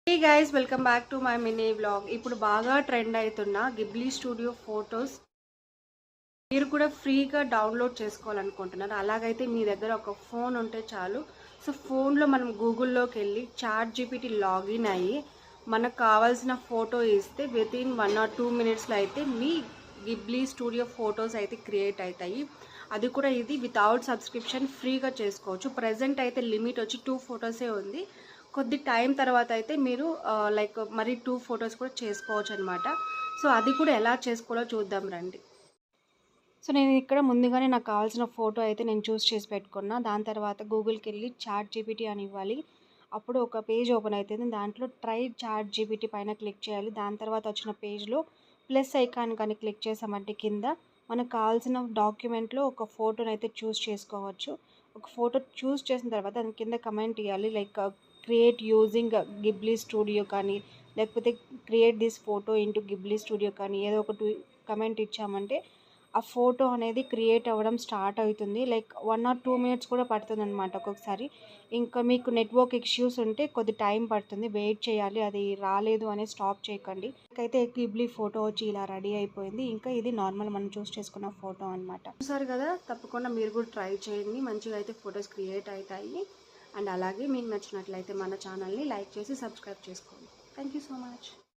Hey guys, welcome back to my mini vlog. ఇప్పుడు బాగా trend అవుతున్న గిబ్లీ స్టూడియో ఫొటోస్ మీరు కూడా ఫ్రీగా డౌన్లోడ్ చేసుకోవాలనుకుంటున్నారు. అలాగైతే మీ దగ్గర ఒక ఫోన్ ఉంటే చాలు. సో ఫోన్లో మనం గూగుల్లోకి వెళ్ళి చాట్ జీపీటీ లాగిన్ అయ్యి మనకు కావాల్సిన ఫోటో ఇస్తే వితిన్ 1 or 2 minutesలో అయితే మీ గిబ్లీ స్టూడియో ఫొటోస్ అయితే క్రియేట్ అవుతాయి. అది కూడా ఇది వితౌట్ సబ్స్క్రిప్షన్ ఫ్రీగా చేసుకోవచ్చు. ప్రజెంట్ అయితే లిమిట్ వచ్చి 2 ఫొటోసే ఉంది. కొద్ది టైం తర్వాత అయితే మీరు లైక్ మరి 2 ఫొటోస్ కూడా చేసుకోవచ్చు అనమాట. సో అది కూడా ఎలా చేసుకోవాలో చూద్దాం రండి. సో నేను ఇక్కడ ముందుగానే నాకు కావాల్సిన ఫోటో అయితే నేను చూస్ చేసి పెట్టుకున్నా. దాని తర్వాత గూగుల్కి వెళ్ళి చాట్ జీపీటీ అని ఇవ్వాలి. అప్పుడు ఒక పేజ్ ఓపెన్ అవుతుంది. దాంట్లో ట్రై చాట్ జీపీటీ పైన క్లిక్ చేయాలి. దాని తర్వాత వచ్చిన పేజ్లో ప్లస్ ఐకాన్ కానీ క్లిక్ చేసామంటే కింద మనకు కావాల్సిన డాక్యుమెంట్లో ఒక ఫోటోని అయితే చూస్ చేసుకోవచ్చు. ఒక ఫోటో చూస్ చేసిన తర్వాత దాని కింద కమెంట్ ఇవ్వాలి. Like create using Ghibli studio కానీ, లేకపోతే create this photo into Ghibli studio కానీ ఏదో ఒకటి కమెంట్ ఇచ్చామంటే ఆ ఫోటో అనేది క్రియేట్ అవ్వడం స్టార్ట్ అవుతుంది. లైక్ 1 or 2 minutes కూడా పడుతుందన్నమాట ఒక్కొక్కసారి. ఇంకా మీకు నెట్వర్క్ ఇష్యూస్ ఉంటే కొద్ది టైం పడుతుంది, వెయిట్ చేయాలి. అది రాలేదు అని స్టాప్ చేయకండి. అయితే గిబ్లీ ఫోటో వచ్చి ఇలా రెడీ అయిపోయింది. ఇంకా ఇది నార్మల్ మనం చూస్ చేసుకున్న ఫోటో అనమాట. చూసారు కదా, తప్పకుండా మీరు కూడా ట్రై చేయండి. మంచిగా అయితే ఫొటోస్ క్రియేట్ అవుతాయి. అండ్ అలాగే మీకు నచ్చినట్లయితే మన ఛానల్ని లైక్ చేసి సబ్స్క్రైబ్ చేసుకోండి. Thank you so much.